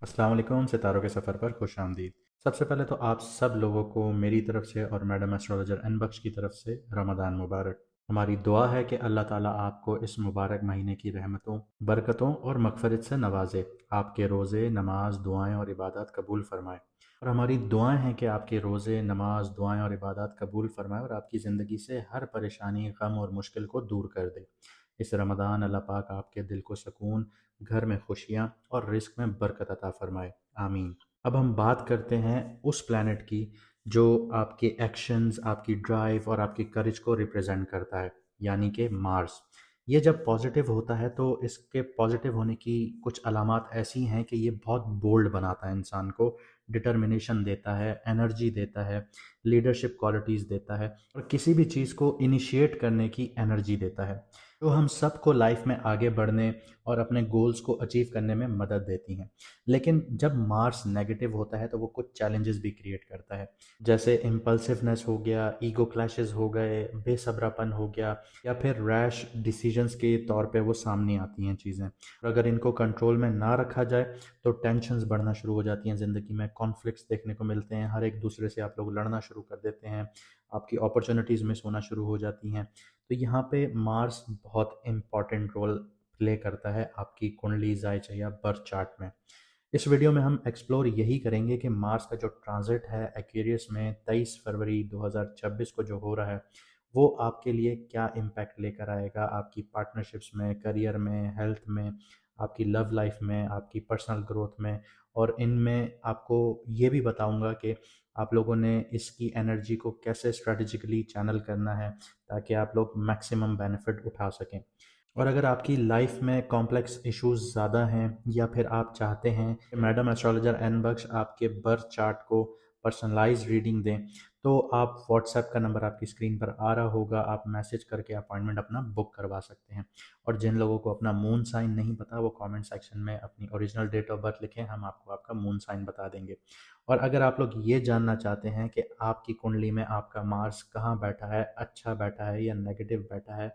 अस्सलाम वालेकुम। सितारों के सफ़र पर खुश आमदीद। सबसे पहले तो आप सब लोगों को मेरी तरफ से और मैडम एस्ट्रोलॉजर एन बख्श की तरफ से रमज़ान मुबारक। हमारी दुआ है कि अल्लाह ताला आपको इस मुबारक महीने की रहमतों, बरकतों और मग़फ़िरत से नवाजे, आपके रोज़े, नमाज, दुआएं और इबादत कबूल फरमाए। और हमारी दुआएं हैं कि आपके रोज़े, नमाज, दुआएं और इबादत कबूल फरमाए और आपकी ज़िंदगी से हर परेशानी, गम और मुश्किल को दूर कर दे। इस रमज़ान अल्लाह पाक आपके दिल को सुकून, घर में खुशियाँ और रिस्क में बरकत अता फरमाए। आमीन। अब हम बात करते हैं उस प्लैनेट की जो आपके एक्शंस, आपकी ड्राइव और आपकी करेज को रिप्रेजेंट करता है, यानी कि मार्स। ये जब पॉजिटिव होता है तो इसके पॉजिटिव होने की कुछ अलामात ऐसी हैं कि ये बहुत बोल्ड बनाता है इंसान को, डिटर्मिनेशन देता है, एनर्जी देता है, लीडरशिप क्वालिटीज़ देता है और किसी भी चीज़ को इनिशिएट करने की एनर्जी देता है, जो हम सबको लाइफ में आगे बढ़ने और अपने गोल्स को अचीव करने में मदद देती हैं। लेकिन जब मार्स नेगेटिव होता है तो वो कुछ चैलेंजेस भी क्रिएट करता है, जैसे इम्पल्सिवनेस हो गया, ईगो क्लैशेस हो गए, बेसब्रापन हो गया या फिर रैश डिसीजंस के तौर पे वो सामने आती हैं चीज़ें। और अगर इनको कंट्रोल में ना रखा जाए तो टेंशन्स बढ़ना शुरू हो जाती हैं ज़िंदगी में, कॉन्फ्लिक्ट्स देखने को मिलते हैं, हर एक दूसरे से आप लोग लड़ना शुरू कर देते हैं, आपकी अपॉर्चुनिटीज़ मिस होना शुरू हो जाती हैं। तो यहाँ पे मार्स बहुत इम्पॉर्टेंट रोल प्ले करता है आपकी कुंडली जायचा या बर्थ चार्ट में। इस वीडियो में हम एक्सप्लोर यही करेंगे कि मार्स का जो ट्रांजिट है एक्वेरियस में 23 फरवरी 2026 को जो हो रहा है, वो आपके लिए क्या इम्पैक्ट लेकर आएगा आपकी पार्टनरशिप्स में, करियर में, हेल्थ में, आपकी लव लाइफ में, आपकी पर्सनल ग्रोथ में। और इनमें आपको ये भी बताऊंगा कि आप लोगों ने इसकी एनर्जी को कैसे स्ट्रेटजिकली चैनल करना है ताकि आप लोग मैक्सिमम बेनिफिट उठा सकें। और अगर आपकी लाइफ में कॉम्प्लेक्स इश्यूज ज़्यादा हैं या फिर आप चाहते हैं कि मैडम एस्ट्रोलॉजर एन बख्श आपके बर्थ चार्ट को पर्सनलाइज रीडिंग दें, तो आप व्हाट्सएप का नंबर आपकी स्क्रीन पर आ रहा होगा, आप मैसेज करके अपॉइंटमेंट अपना बुक करवा सकते हैं। और जिन लोगों को अपना मून साइन नहीं पता वो कमेंट सेक्शन में अपनी ओरिजिनल डेट ऑफ बर्थ लिखें, हम आपको आपका मून साइन बता देंगे। और अगर आप लोग ये जानना चाहते हैं कि आपकी कुंडली में आपका मार्स कहाँ बैठा है, अच्छा बैठा है या नेगेटिव बैठा है,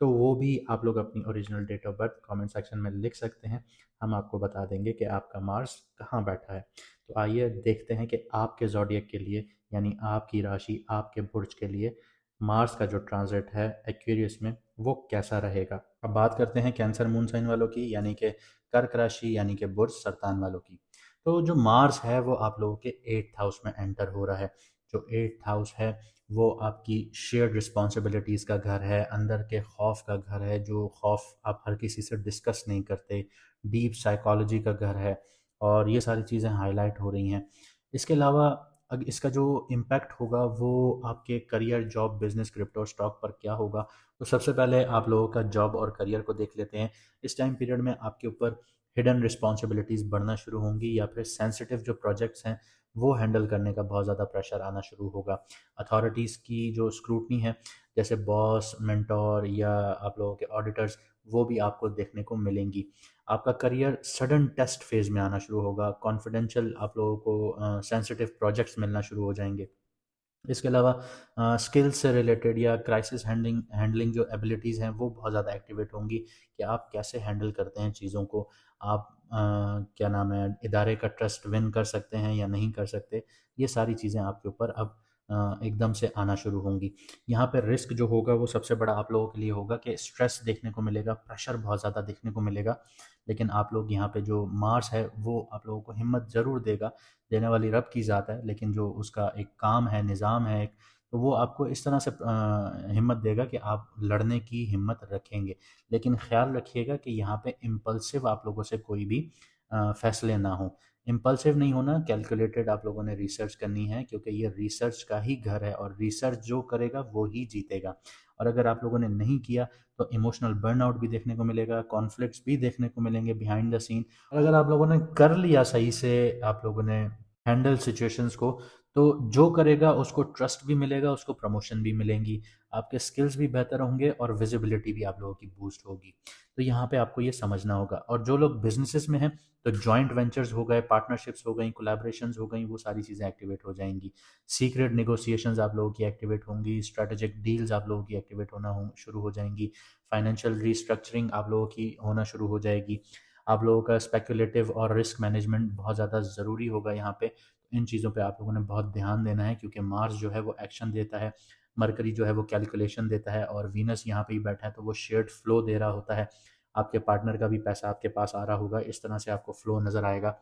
तो वो भी आप लोग अपनी original date of birth comment section में लिख सकते हैं, हम आपको बता देंगे कि आपका मार्स कहाँ बैठा है। तो आइए देखते हैं कि आपके ज़ोडिएक के लिए, यानी आपकी राशि, आपके बुर्ज के लिए मार्स का जो ट्रांजिट है एक्वेरियस में वो कैसा रहेगा। अब बात करते हैं कैंसर मून साइन वालों की, यानी कि कर्क राशि यानी कि बुर्ज सरतान वालों की। तो जो मार्स है वो आप लोगों के 8th हाउस में एंटर हो रहा है। जो 8th हाउस है वो आपकी शेयर्ड रिस्पॉन्सिबिलिटीज़ का घर है, अंदर के खौफ का घर है, जो खौफ आप हर किसी से डिस्कस नहीं करते, डीप साइकोलॉजी का घर है। और ये सारी चीज़ें हाईलाइट हो रही हैं। इसके अलावा इसका जो इम्पैक्ट होगा वो आपके career, job, business, crypto, stock पर क्या होगा। तो सबसे पहले आप लोगों का जॉब और करियर को देख लेते हैं। इस टाइम पीरियड में आपके ऊपर हिडन रिस्पॉन्सिबिलिटीज़ बढ़ना शुरू होंगी या फिर सेंसिटिव जो प्रोजेक्ट्स हैं वो हैंडल करने का बहुत ज़्यादा प्रेशर आना शुरू होगा। अथॉरिटीज़ की जो स्क्रूटनी है, जैसे बॉस, मेंटोर या आप लोगों के ऑडिटर्स, वो भी आपको देखने को मिलेंगी। आपका करियर सडन टेस्ट फेज़ में आना शुरू होगा, कॉन्फिडेंशियल आप लोगों को सेंसिटिव प्रोजेक्ट्स मिलना शुरू हो जाएंगे। इसके अलावा स्किल्स से रिलेटेड या क्राइसिस हैंडलिंग हैंडलिंग जो एबिलिटीज़ हैं वो बहुत ज़्यादा एक्टिवेट होंगी कि आप कैसे हैंडल करते हैं चीज़ों को। आप क्या नाम है, इदारे का ट्रस्ट विन कर सकते हैं या नहीं कर सकते। ये सारी चीज़ें आपके ऊपर अब एकदम से आना शुरू होंगी। यहाँ पे रिस्क जो होगा वो सबसे बड़ा आप लोगों के लिए होगा कि स्ट्रेस देखने को मिलेगा, प्रेशर बहुत ज़्यादा देखने को मिलेगा। लेकिन आप लोग यहाँ पे जो मार्स है वो आप लोगों को हिम्मत ज़रूर देगा। देने वाली रब की ज़ात है, लेकिन जो उसका एक काम है, निज़ाम है एक, तो वो आपको इस तरह से हिम्मत देगा कि आप लड़ने की हिम्मत रखेंगे। लेकिन ख़्याल रखिएगा कि यहाँ पे इम्पल्सिव आप लोगों से कोई भी फ़ैसले ना हों। इम्पल्सिव नहीं होना, कैलकुलेटेड आप लोगों ने रिसर्च करनी है, क्योंकि ये रिसर्च का ही घर है और रिसर्च जो करेगा वो ही जीतेगा। और अगर आप लोगों ने नहीं किया तो इमोशनल बर्नआउट भी देखने को मिलेगा, कॉन्फ्लिक्ट्स भी देखने को मिलेंगे बिहाइंड द सीन। और अगर आप लोगों ने कर लिया सही से, आप लोगों ने हैंडल सिचुएशंस को, तो जो करेगा उसको ट्रस्ट भी मिलेगा, उसको प्रमोशन भी मिलेंगी, आपके स्किल्स भी बेहतर होंगे और विजिबिलिटी भी आप लोगों की बूस्ट होगी। तो यहाँ पे आपको ये समझना होगा। और जो लोग बिजनेसेस में हैं तो जॉइंट वेंचर्स हो गए, पार्टनरशिप्स हो गई, कोलैबोरेशंस हो गई, वो सारी चीज़ें एक्टिवेट हो जाएंगी। सीक्रेट नेगोशिएशंस आप लोगों की एक्टिवेट होंगी, स्ट्रेटेजिक डील्स आप लोगों की एक्टिवेट होना शुरू हो जाएंगी, फाइनेंशियल रिस्ट्रक्चरिंग आप लोगों की होना शुरू हो जाएगी। आप लोगों का स्पेकुलेटिव और रिस्क मैनेजमेंट बहुत ज़्यादा ज़रूरी होगा यहाँ पे। इन चीज़ों पे आप लोगों ने बहुत ध्यान देना है, क्योंकि मार्स जो है वो एक्शन देता है, मरकरी जो है वो कैलकुलेशन देता है, और वीनस यहाँ पे ही बैठा है तो वो शेयर्ड फ्लो दे रहा होता है। आपके पार्टनर का भी पैसा आपके पास आ रहा होगा, इस तरह से आपको फ्लो नज़र आएगा,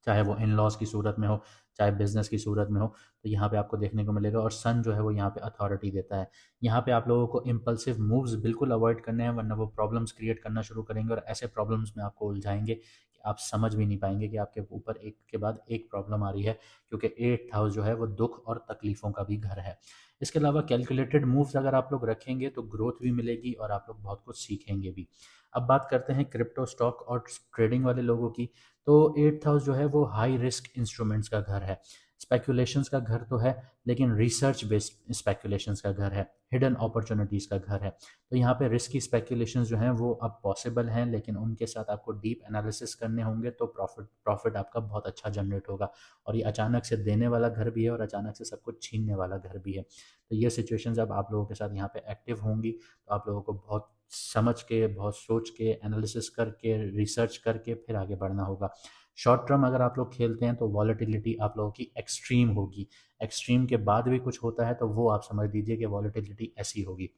चाहे वो इन लॉज की सूरत में हो, चाहे बिजनेस की सूरत में हो। तो यहाँ पे आपको देखने को मिलेगा, और सन जो है वो यहाँ पे अथॉरिटी देता है। यहाँ पे आप लोगों को इम्पल्सिव मूव्स बिल्कुल अवॉइड करने हैं, वरना वो प्रॉब्लम्स क्रिएट करना शुरू करेंगे, और ऐसे प्रॉब्लम्स में आपको उलझाएंगे कि आप समझ भी नहीं पाएंगे कि आपके ऊपर एक के बाद एक प्रॉब्लम आ रही है, क्योंकि एट्थ हाउस जो है वो दुख और तकलीफ़ों का भी घर है। इसके अलावा कैलकुलेटेड मूव्स अगर आप लोग रखेंगे तो ग्रोथ भी मिलेगी, और आप लोग बहुत कुछ सीखेंगे भी। अब बात करते हैं क्रिप्टो, स्टॉक और ट्रेडिंग वाले लोगों की। तो एट्थ हाउस जो है वो हाई रिस्क इंस्ट्रूमेंट्स का घर है, स्पेकुलेशंस का घर तो है, लेकिन रिसर्च बेस्ड स्पेकुलेशंस का घर है, हिडन अपॉर्चुनिटीज़ का घर है। तो यहाँ पे रिस्की स्पेकुलेशंस जो हैं वो अब पॉसिबल हैं, लेकिन उनके साथ आपको डीप एनालिसिस करने होंगे, तो प्रॉफिट प्रॉफिट आपका बहुत अच्छा जनरेट होगा। और ये अचानक से देने वाला घर भी है, और अचानक से सब कुछ छीनने वाला घर भी है। तो ये सिचुएशंस अब आप लोगों के साथ यहाँ पे एक्टिव होंगी, तो आप लोगों को बहुत समझ के, बहुत सोच के, एनालिसिस करके, रिसर्च करके फिर आगे बढ़ना होगा। शॉर्ट टर्म अगर आप लोग खेलते हैं तो वॉलेटिलिटी आप लोगों की एक्सट्रीम होगी। एक्सट्रीम के बाद भी कुछ होता है तो वो आप समझ लीजिए कि वॉलेटिलिटी ऐसी होगी।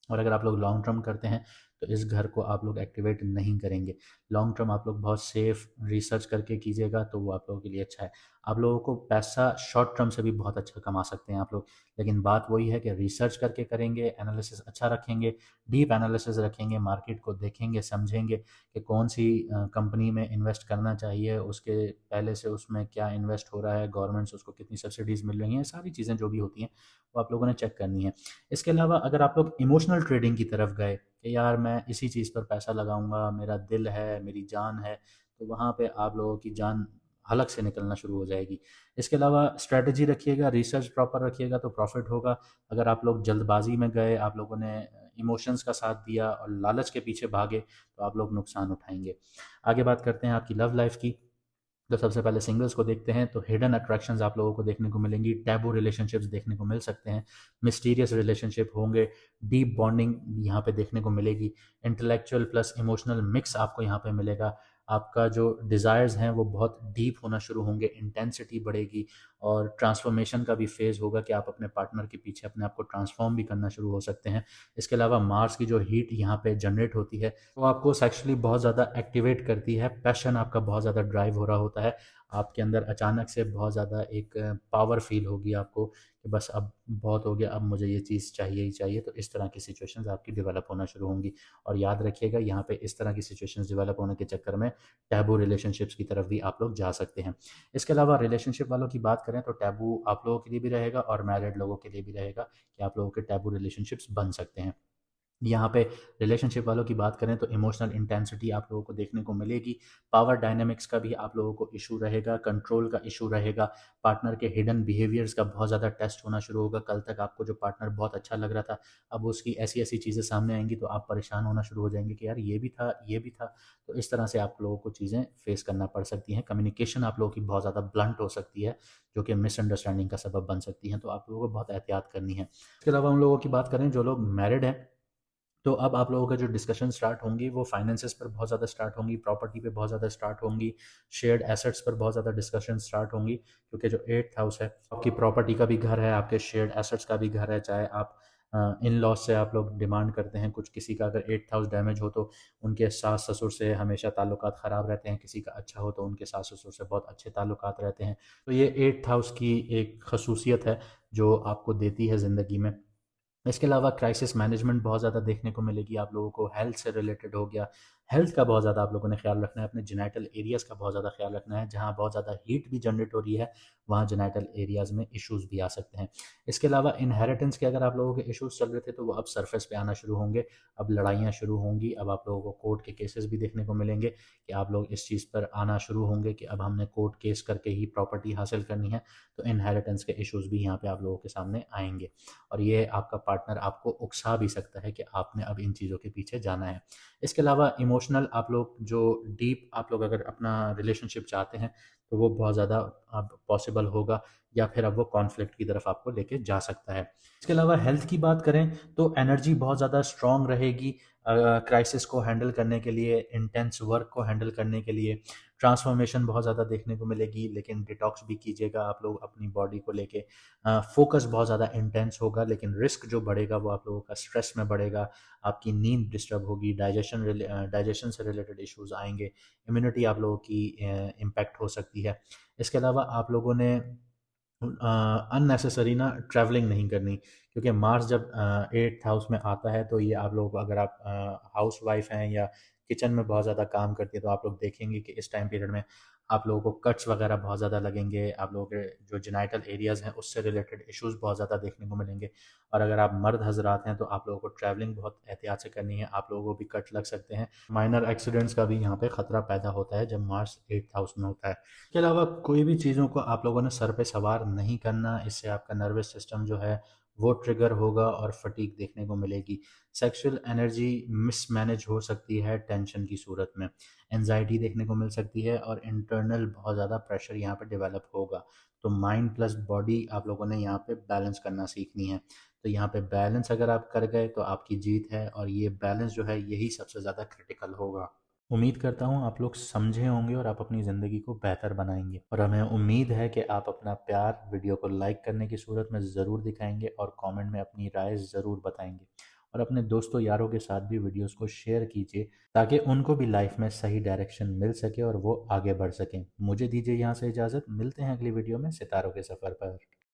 और अगर आप लोग लॉन्ग टर्म करते हैं तो इस घर को आप लोग एक्टिवेट नहीं करेंगे। लॉन्ग टर्म आप लोग बहुत सेफ रिसर्च करके कीजिएगा, तो वो आप लोगों के लिए अच्छा है। आप लोगों को पैसा शॉर्ट टर्म से भी बहुत अच्छा कमा सकते हैं आप लोग, लेकिन बात वही है कि रिसर्च करके करेंगे, एनालिसिस अच्छा रखेंगे, डीप एनालिसिस रखेंगे, मार्केट को देखेंगे, समझेंगे कि कौन सी कंपनी में इन्वेस्ट करना चाहिए, उसके पहले से उसमें क्या इन्वेस्ट हो रहा है, गवर्नमेंट्स उसको कितनी सब्सिडीज़ मिल रही हैं, सारी चीज़ें जो भी होती हैं वो आप लोगों ने चेक करनी है। इसके अलावा अगर आप लोग इमोशनल ट्रेडिंग की तरफ गए कि यार मैं इसी चीज़ पर पैसा लगाऊंगा, मेरा दिल है, मेरी जान है, तो वहाँ पे आप लोगों की जान हलक से निकलना शुरू हो जाएगी। इसके अलावा स्ट्रेटजी रखिएगा, रिसर्च प्रॉपर रखिएगा तो प्रॉफिट होगा। अगर आप लोग जल्दबाजी में गए, आप लोगों ने इमोशंस का साथ दिया और लालच के पीछे भागे, तो आप लोग नुकसान उठाएंगे। आगे बात करते हैं आपकी लव लाइफ की। तो सबसे पहले सिंगल्स को देखते हैं, तो हिडन अट्रैक्शंस आप लोगों को देखने को मिलेंगी, टैबू रिलेशनशिप्स देखने को मिल सकते हैं, मिस्टीरियस रिलेशनशिप होंगे, डीप बॉन्डिंग यहाँ पे देखने को मिलेगी, इंटेलेक्चुअल प्लस इमोशनल मिक्स आपको यहाँ पे मिलेगा। आपका जो डिज़ायर्स हैं वो बहुत डीप होना शुरू होंगे, इंटेंसिटी बढ़ेगी, और ट्रांसफॉर्मेशन का भी फेज़ होगा कि आप अपने पार्टनर के पीछे अपने आप को ट्रांसफॉर्म भी करना शुरू हो सकते हैं। इसके अलावा मार्स की जो हीट यहाँ पे जनरेट होती है वो आपको सेक्सुअली बहुत ज़्यादा एक्टिवेट करती है, पैशन आपका बहुत ज़्यादा ड्राइव हो रहा होता है, आपके अंदर अचानक से बहुत ज़्यादा एक पावर फील होगी आपको कि बस अब बहुत हो गया, अब मुझे ये चीज़ चाहिए ही चाहिए। तो इस तरह की सिचुएशंस आपकी डेवलप होना शुरू होंगी। और याद रखिएगा यहाँ पे इस तरह की सिचुएशंस डेवलप होने के चक्कर में टैबू रिलेशनशिप्स की तरफ भी आप लोग जा सकते हैं। इसके अलावा रिलेशनशिप वालों की बात करें तो टैबू आप लोगों के लिए भी रहेगा और मैरिड लोगों के लिए भी रहेगा कि आप लोगों के टैबू रिलेशनशिप्स बन सकते हैं। यहाँ पे रिलेशनशिप वालों की बात करें तो इमोशनल इंटेंसिटी आप लोगों को देखने को मिलेगी, पावर डायनामिक्स का भी आप लोगों को इशू रहेगा, कंट्रोल का इशू रहेगा, पार्टनर के हिडन बिहेवियर्स का बहुत ज़्यादा टेस्ट होना शुरू होगा। कल तक आपको जो पार्टनर बहुत अच्छा लग रहा था, अब उसकी ऐसी ऐसी चीज़ें सामने आएंगी तो आप परेशान होना शुरू हो जाएंगे कि यार ये भी था, ये भी था। तो इस तरह से आप लोगों को चीज़ें फेस करना पड़ सकती हैं। कम्युनिकेशन आप लोगों की बहुत ज़्यादा ब्लंट हो सकती है, जो कि मिसअंडरस्टैंडिंग का सबब बन सकती हैं, तो आप लोगों को बहुत एहतियात करनी है। इसके अलावा उन लोगों की बात करें जो लोग मैरिड हैं, तो अब आप लोगों का जो डिस्कशन स्टार्ट होंगी वो फाइनेंसेस पर बहुत ज़्यादा स्टार्ट होंगी, प्रॉपर्टी पे बहुत ज़्यादा स्टार्ट होंगी, शेयर्ड एसेट्स पर बहुत ज़्यादा डिस्कशन स्टार्ट होंगी, क्योंकि जो एट्थ हाउस है आपकी प्रॉपर्टी का भी घर है, आपके शेयर्ड एसेट्स का भी घर है। चाहे आप इन लॉज से आप लोग डिमांड करते हैं कुछ, किसी का अगर एट्थ हाउस डैमेज हो तो उनके सास ससुर से हमेशा ताल्लुकात ख़राब रहते हैं, किसी का अच्छा हो तो उनके सास ससुर से बहुत अच्छे ताल्लुकात रहते हैं। तो ये एट्थ हाउस की एक खसूसियत है जो आपको देती है ज़िंदगी में। इसके अलावा क्राइसिस मैनेजमेंट बहुत ज़्यादा देखने को मिलेगी आप लोगों को, हेल्थ से रिलेटेड हो गया, हेल्थ का बहुत ज़्यादा आप लोगों ने ख्याल रखना है, अपने जेनाइटल एरियाज़ का बहुत ज़्यादा ख्याल रखना है। जहाँ बहुत ज़्यादा हीट भी जनरेट हो रही है वहाँ जेनाइटल एरियाज़ में इश्यूज़ भी आ सकते हैं। इसके अलावा इनहेरिटेंस के अगर आप लोगों के इश्यूज़ चल रहे थे तो वो अब सरफेस पे आना शुरू होंगे, अब लड़ाइयाँ शुरू होंगी, अब आप लोगों को कोर्ट के केसेस भी देखने को मिलेंगे कि आप लोग इस चीज़ पर आना शुरू होंगे कि अब हमने कोर्ट केस करके ही प्रॉपर्टी हासिल करनी है। तो इनहेरिटेंस के इश्यूज़ भी यहाँ पे आप लोगों के सामने आएंगे, और ये आपका पार्टनर आपको उकसा भी सकता है कि आपने अब इन चीज़ों के पीछे जाना है। इसके अलावा इमोशनल आप लोग जो डीप आप लोग अगर अपना रिलेशनशिप चाहते हैं तो वो बहुत ज़्यादा अब पॉसिबल होगा, या फिर अब वो कॉन्फ्लिक्ट की तरफ आपको लेके जा सकता है। इसके अलावा हेल्थ की बात करें तो एनर्जी बहुत ज़्यादा स्ट्रॉन्ग रहेगी, क्राइसिस को हैंडल करने के लिए, इंटेंस वर्क को हैंडल करने के लिए ट्रांसफॉर्मेशन बहुत ज़्यादा देखने को मिलेगी। लेकिन डिटॉक्स भी कीजिएगा आप लोग अपनी बॉडी को लेके। फोकस बहुत ज़्यादा इंटेंस होगा, लेकिन रिस्क जो बढ़ेगा वो आप लोगों का स्ट्रेस में बढ़ेगा। आपकी नींद डिस्टर्ब होगी, डाइजेशन से रिलेटेड इश्यूज आएंगे, इम्यूनिटी आप लोगों की इम्पैक्ट हो सकती है। इसके अलावा आप लोगों ने अननेसेसरी ना ट्रैवलिंग नहीं करनी, क्योंकि मार्स जब 8th हाउस में आता है तो ये आप लोग, अगर आप हाउस वाइफ हैं या किचन में बहुत ज़्यादा काम करती है, तो आप लोग देखेंगे कि इस टाइम पीरियड में आप लोगों को कट्स वगैरह बहुत ज़्यादा लगेंगे। आप लोगों के जो जेनाइटल एरियाज़ हैं उससे रिलेटेड इश्यूज़ बहुत ज़्यादा देखने को मिलेंगे। और अगर आप मर्द हजरात हैं तो आप लोगों को ट्रैवलिंग बहुत एहतियात से करनी है, आप लोगों को भी कट लग सकते हैं। माइनर एक्सीडेंट्स का भी यहाँ पे ख़तरा पैदा होता है जब मार्स 8th हाउस में होता है। इसके अलावा कोई भी चीज़ों को आप लोगों ने सर पे सवार नहीं करना, इससे आपका नर्वस सिस्टम जो है वो ट्रिगर होगा और फटीग देखने को मिलेगी। सेक्सुअल एनर्जी मिसमैनेज हो सकती है टेंशन की सूरत में, एनजाइटी देखने को मिल सकती है और इंटरनल बहुत ज़्यादा प्रेशर यहाँ पे डेवलप होगा। तो माइंड प्लस बॉडी आप लोगों ने यहाँ पे बैलेंस करना सीखनी है। तो यहाँ पे बैलेंस अगर आप कर गए तो आपकी जीत है, और ये बैलेंस जो है यही सबसे ज़्यादा क्रिटिकल होगा। उम्मीद करता हूँ आप लोग समझे होंगे और आप अपनी ज़िंदगी को बेहतर बनाएंगे, और हमें उम्मीद है कि आप अपना प्यार वीडियो को लाइक करने की सूरत में ज़रूर दिखाएंगे और कमेंट में अपनी राय ज़रूर बताएंगे। और अपने दोस्तों यारों के साथ भी वीडियोस को शेयर कीजिए, ताकि उनको भी लाइफ में सही डायरेक्शन मिल सके और वो आगे बढ़ सकें। मुझे दीजिए यहाँ से इजाज़त, मिलते हैं अगली वीडियो में सितारों के सफ़र पर।